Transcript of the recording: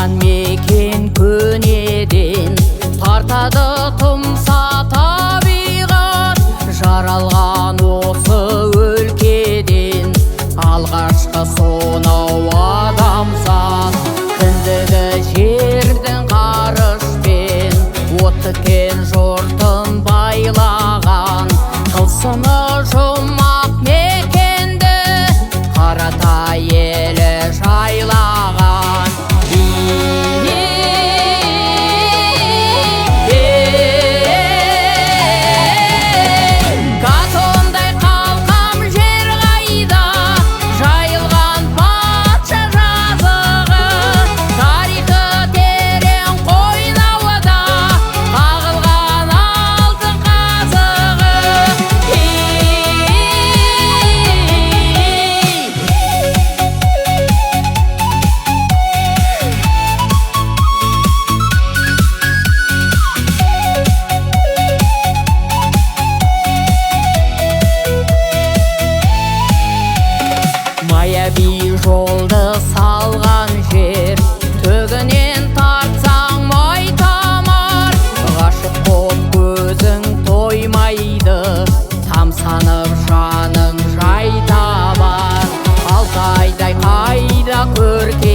Мекен көнеден тартады тұмса табиғат, жаралған осы өлкеден алғашқы сонау адамзат. Кіндігі жердің ғарышпен от тіккен жұртын байлаған, тылсымы жұмақ мекенді Қаратай елі жайлаған. Майяби жолды салған жер, төгінен тартсаң май тамар. Ғашық боп көзің тоймайды, тамсанып жаның жай табар. Алтайдай қайда көрке